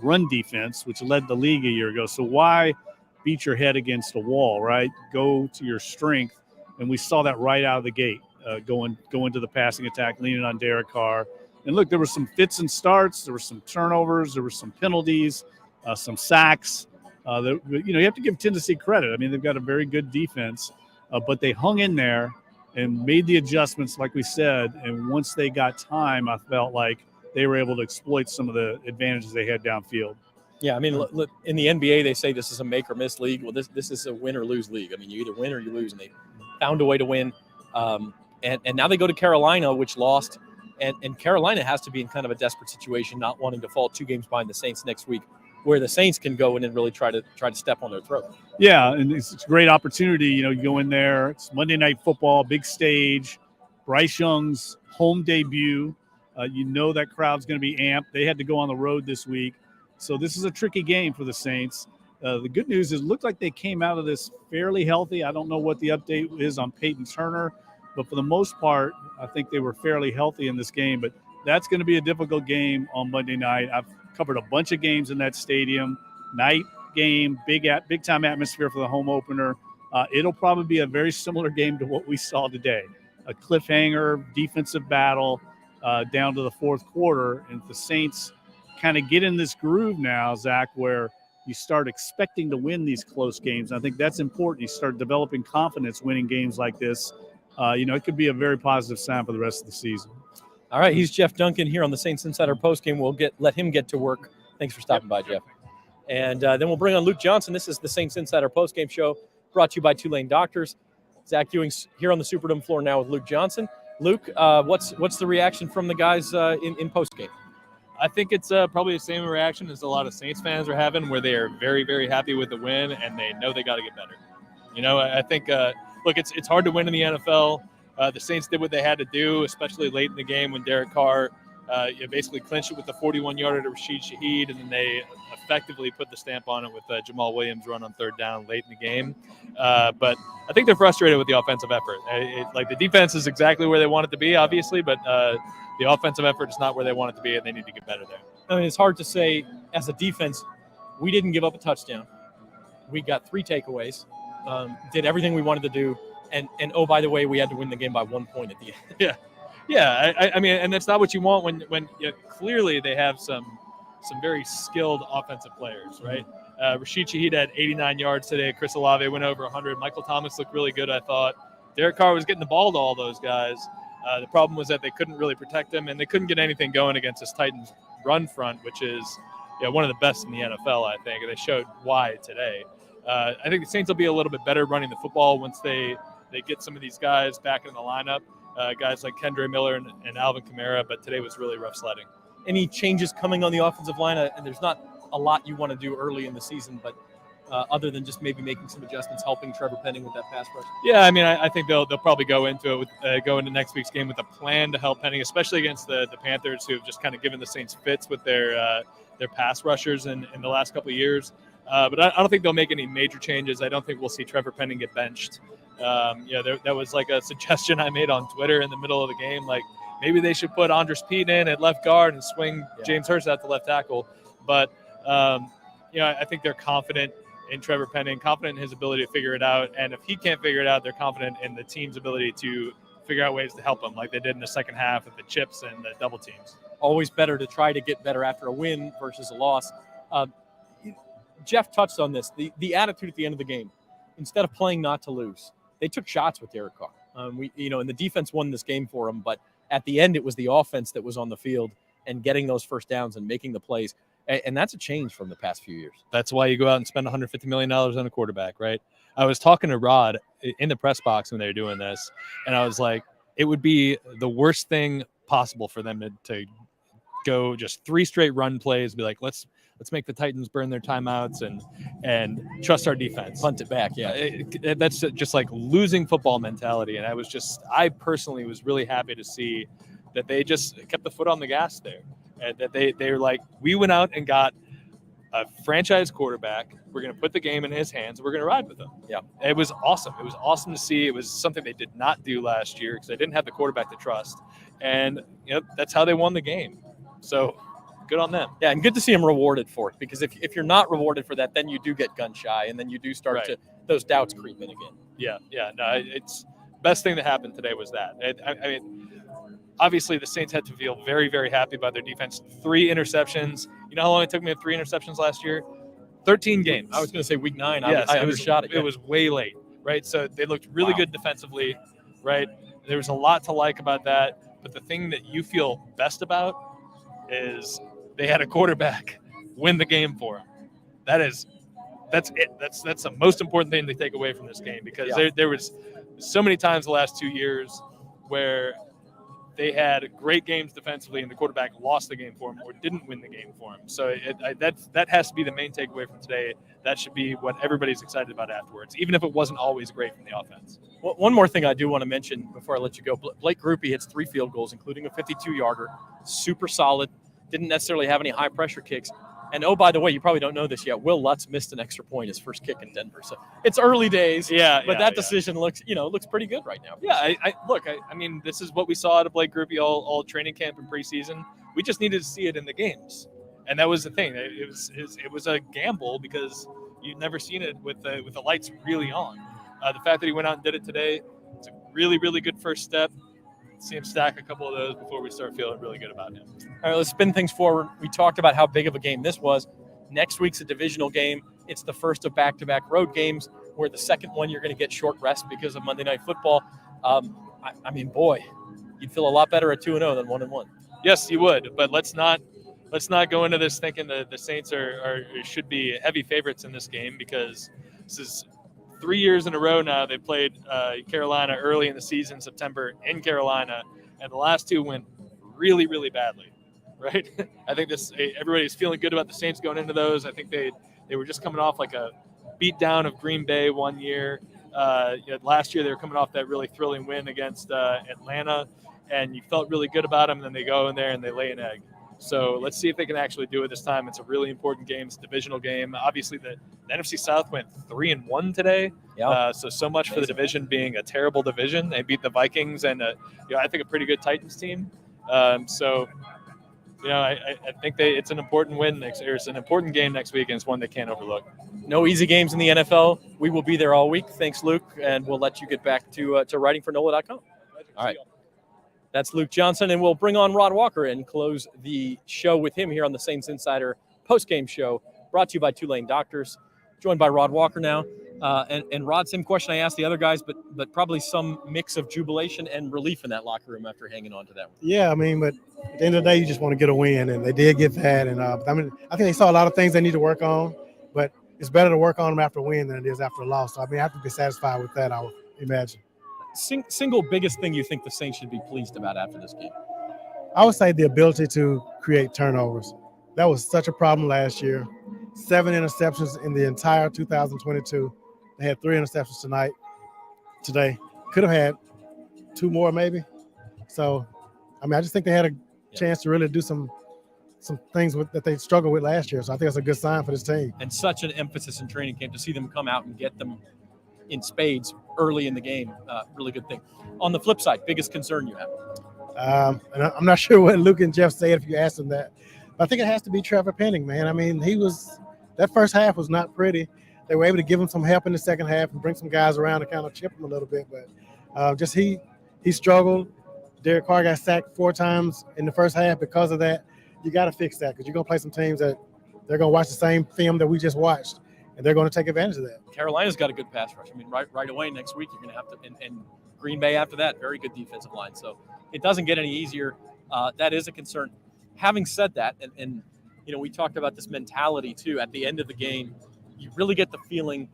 run defense, which led the league a year ago. So why beat your head against a wall, right? Go to your strength. And we saw that right out of the gate, going to the passing attack, leaning on Derek Carr. And look, there were some fits and starts. There were some turnovers. There were some penalties, some sacks. You have to give Tennessee credit. I mean, they've got a very good defense, but they hung in there and made the adjustments, like we said. And once they got time, I felt like they were able to exploit some of the advantages they had downfield. Yeah, I mean, look, in the NBA, they say this is a make or miss league. Well, this is a win or lose league. I mean, you either win or you lose, and they found a way to win. And now they go to Carolina, which lost. And Carolina has to be in kind of a desperate situation, not wanting to fall 2 games behind the Saints next week, where the Saints can go in and really try to step on their throat. Yeah, and it's a great opportunity. You go in there. It's Monday Night Football, big stage. Bryce Young's home debut. That crowd's going to be amped. They had to go on the road this week. So this is a tricky game for the Saints. The good news is it looked like they came out of this fairly healthy. I don't know what the update is on Peyton Turner, but for the most part, I think they were fairly healthy in this game. But that's going to be a difficult game on Monday night. I've covered a bunch of games in that stadium. Night game, big time atmosphere for the home opener. It'll probably be a very similar game to what we saw today. A cliffhanger, defensive battle down to the fourth quarter. And the Saints kind of get in this groove now, Zach, where you start expecting to win these close games. I think that's important. You start developing confidence winning games like this. It could be a very positive sign for the rest of the season. All right, he's Jeff Duncan here on the Saints Insider Postgame. We'll let him get to work. Thanks for stopping by, Jeff. And then we'll bring on Luke Johnson. This is the Saints Insider Postgame Show, brought to you by Tulane Doctors. Zach Ewing's here on the Superdome floor now with Luke Johnson. Luke, what's the reaction from the guys in postgame? I think it's probably the same reaction as a lot of Saints fans are having, where they are very, very happy with the win and they know they got to get better. I think, look, it's hard to win in the NFL. The Saints did what they had to do, especially late in the game when Derek Carr basically clinched it with the 41-yarder to Rashid Shaheed, and then they effectively put the stamp on it with Jamal Williams run on third down late in the game. But I think they're frustrated with the offensive effort. The defense is exactly where they want it to be, obviously, but the offensive effort is not where they want it to be, and they need to get better there. I mean, it's hard to say as a defense, we didn't give up a touchdown. We got 3 takeaways, did everything we wanted to do. And oh, by the way, we had to win the game by 1 point at the end. Yeah. I mean, and that's not what you want when clearly they have some very skilled offensive players, right? Rashid Shaheed had 89 yards today. Chris Olave went over 100. Michael Thomas looked really good, I thought. Derek Carr was getting the ball to all those guys. The problem was that they couldn't really protect him, and they couldn't get anything going against this Titans run front, which is one of the best in the NFL, I think, and they showed why today. I think the Saints will be a little bit better running the football once they get some of these guys back in the lineup, guys like Kendre Miller and Alvin Kamara, but today was really rough sledding. Any changes coming on the offensive line? And there's not a lot you want to do early in the season, but other than just maybe making some adjustments, helping Trevor Penning with that pass rush? Yeah, I mean, I think they'll probably go into it go into next week's game with a plan to help Penning, especially against the Panthers, who have just kind of given the Saints fits with their pass rushers in the last couple of years. But I don't think they'll make any major changes. I don't think we'll see Trevor Penning get benched. That was like a suggestion I made on Twitter in the middle of the game, like maybe they should put Andres Pete in at left guard and swing James Hurst out to left tackle. But I think they're confident in Trevor Penning, confident in his ability to figure it out. And if he can't figure it out, they're confident in the team's ability to figure out ways to help him, like they did in the second half with the chips and the double teams. Always better to try to get better after a win versus a loss. Jeff touched on this, the attitude at the end of the game. Instead of playing not to lose, they took shots with Derek Carr. And the defense won this game for them, but at the end, it was the offense that was on the field and getting those first downs and making the plays. And that's a change from the past few years. That's why you go out and spend $150 million on a quarterback, right? I was talking to Rod in the press box when they were doing this, and I was like, it would be the worst thing possible for them to go just 3 straight run plays, be like, let's make the Titans burn their timeouts and trust our defense. Punt it back, yeah. That's just like losing football mentality. And I personally was really happy to see that they just kept the foot on the gas there. And that they were like, we went out and got a franchise quarterback. We're going to put the game in his hands. We're going to ride with him. Yeah. It was awesome. It was awesome to see. It was something they did not do last year because they didn't have the quarterback to trust. And that's how they won the game. So good on them. Yeah, and good to see them rewarded for it, because if you're not rewarded for that, then you do get gun shy, and then you do start to those doubts creep in again. Yeah. No, it's best thing that happened today was that. I mean, obviously the Saints had to feel very, very happy about their defense. 3 interceptions. You know how long it took me to have 3 interceptions last year? 13 games. I was going to say week 9. Yes, I undershot it. It was way late, right? So they looked really good defensively, right? There was a lot to like about that. But the thing that you feel best about is they had a quarterback win the game for them. That's it. That's the most important thing to take away from this game, because there was so many times the last 2 years where they had great games defensively and the quarterback lost the game for them or didn't win the game for them. So that has to be the main takeaway from today. That should be what everybody's excited about afterwards, even if it wasn't always great from the offense. Well, one more thing I do want to mention before I let you go. Blake Grupe hits 3 field goals, including a 52-yarder. Super solid. Didn't necessarily have any high-pressure kicks. And, oh, by the way, you probably don't know this yet. Will Lutz missed an extra point his first kick in Denver. So it's early days. But that decision looks pretty good right now. Yeah, I mean, this is what we saw out of Blake Grupe all training camp and preseason. We just needed to see it in the games. And that was the thing. It was a gamble because you'd never seen it with the lights really on. The fact that he went out and did it today, it's a really, really good first step. See him stack a couple of those before we start feeling really good about him. All right, let's spin things forward. We talked about how big of a game this was. Next week's a divisional game. It's the first of back-to-back road games, where the second one you're going to get short rest because of Monday Night Football. I mean, boy, you'd feel a lot better at 2-0 than 1-1. Yes, you would, but let's not go into this thinking that the Saints should be heavy favorites in this game, because this is 3 years in a row now. They played Carolina early in the season, September, in Carolina, and the last 2 went really, really badly, right? I think everybody's feeling good about the Saints going into those. I think they were just coming off like a beat down of Green Bay one year. Last year they were coming off that really thrilling win against Atlanta, and you felt really good about them, and then they go in there and they lay an egg. So let's see if they can actually do it this time. It's a really important game. It's a divisional game. Obviously, the NFC South went 3-1 today. Yeah. So much for the division being a terrible division. They beat the Vikings and I think a pretty good Titans team. I think it's an important win it's an important game next week, and it's one they can't overlook. No easy games in the NFL. We will be there all week. Thanks, Luke, and we'll let you get back to writing for NOLA.com. All right. That's Luke Johnson, and we'll bring on Rod Walker and close the show with him here on the Saints Insider Postgame Show brought to you by Tulane Doctors. Joined by Rod Walker now. And Rod, same question I asked the other guys, but probably some mix of jubilation and relief in that locker room after hanging on to that one. Yeah, I mean, but at the end of the day, you just want to get a win, and they did get that. And I think they saw a lot of things they need to work on, but it's better to work on them after a win than it is after a loss. So, I mean, I have to be satisfied with that, I would imagine. Single biggest thing you think the Saints should be pleased about after this game? I would say the ability to create turnovers. That was such a problem last year. 7 interceptions in the entire 2022. They had 3 interceptions today. Could have had 2 more maybe. So, I mean, I just think they had a chance to really do some things that they struggled with last year. So I think that's a good sign for this team. And such an emphasis in training camp to see them come out and get them in spades early in the game. Really good thing. On the flip side, biggest concern you have? And I'm not sure what Luke and Jeff said if you asked them that. But I think it has to be Trevor Penning, man. I mean, that first half was not pretty. They were able to give him some help in the second half and bring some guys around to kind of chip him a little bit. But just he struggled. Derek Carr got sacked 4 times in the first half because of that. You got to fix that because you're going to play some teams that they're going to watch the same film that we just watched, and they're going to take advantage of that. Carolina's got a good pass rush. I mean, right away next week, you're going to have to – and Green Bay after that, very good defensive line. So it doesn't get any easier. That is a concern. Having said that, and you know, we talked about this mentality too. At the end of the game, you really get the feeling,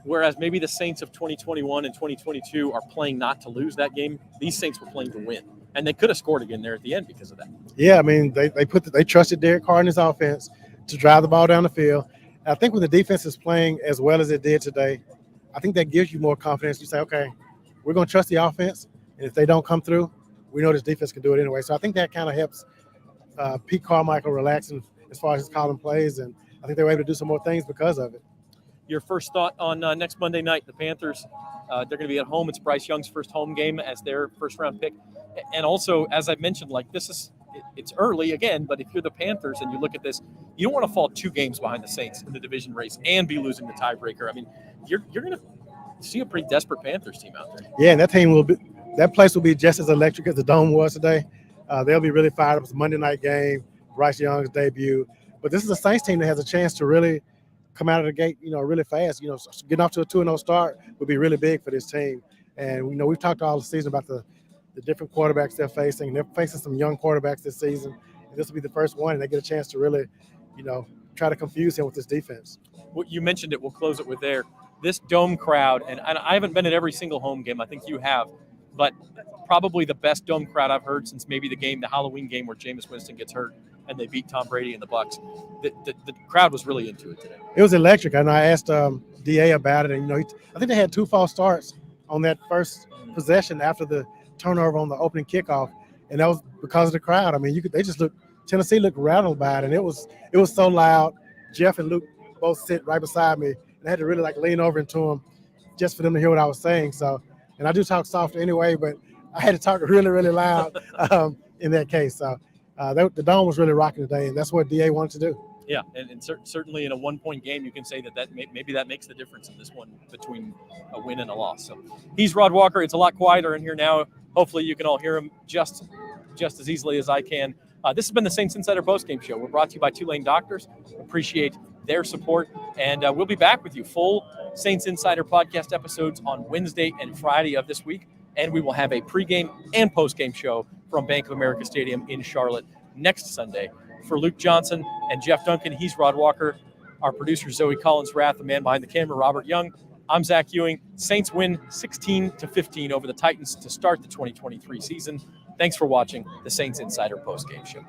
whereas maybe the Saints of 2021 and 2022 are playing not to lose that game, these Saints were playing to win. And they could have scored again there at the end because of that. Yeah, I mean, they trusted Derek Carr in his offense to drive the ball down the field. And I think when the defense is playing as well as it did today, I think that gives you more confidence. You say, okay, we're going to trust the offense, and if they don't come through, we know this defense can do it anyway. So I think that kind of helps Pete Carmichael relaxing as far as his calling plays, and I think they were able to do some more things because of it. Your first thought on next Monday night, the Panthers, they're going to be at home. It's Bryce Young's first home game as their first-round pick. And also, as I mentioned, like it's early again, but if you're the Panthers and you look at this, you don't want to fall 2 games behind the Saints in the division race and be losing the tiebreaker. I mean, you're going to see a pretty desperate Panthers team out there. Yeah, and that place will be just as electric as the Dome was today. They'll be really fired up. It's a Monday night game, Bryce Young's debut. But this is a Saints team that has a chance to really come out of the gate, really fast. Getting off to a 2-0 start would be really big for this team. And, we've talked all the season about the different quarterbacks they're facing. They're facing some young quarterbacks this season. And this will be the first one, and they get a chance to really, try to confuse him with this defense. Well, you mentioned it. We'll close it with there. This Dome crowd, and I haven't been at every single home game. I think you have. But probably the best Dome crowd I've heard since maybe the Halloween game where Jameis Winston gets hurt and they beat Tom Brady and the Bucs. The crowd was really into it today. It was electric, and I asked DA about it, and I think they had 2 false starts on that first possession after the turnover on the opening kickoff, and that was because of the crowd. I mean, Tennessee looked rattled by it, and it was so loud. Jeff and Luke both sit right beside me, and I had to really lean over into them just for them to hear what I was saying. So, and I do talk soft anyway, but I had to talk really, really loud in that case. So the Dome was really rocking today, and that's what DA wanted to do. Yeah, and certainly in a 1-point game, you can say that maybe that makes the difference in this one between a win and a loss. So he's Rod Walker. It's a lot quieter in here now. Hopefully you can all hear him just as easily as I can. This has been the Saints Insider Postgame Show. We're brought to you by Tulane Doctors. Appreciate their support, and we'll be back with you. Full Saints Insider podcast episodes on Wednesday and Friday of this week, and we will have a pregame and postgame show from Bank of America Stadium in Charlotte next Sunday. For Luke Johnson and Jeff Duncan, he's Rod Walker. Our producer, Zoe Collins-Rath, the man behind the camera, Robert Young. I'm Zach Ewing. Saints win 16-15 over the Titans to start the 2023 season. Thanks for watching the Saints Insider Postgame Show.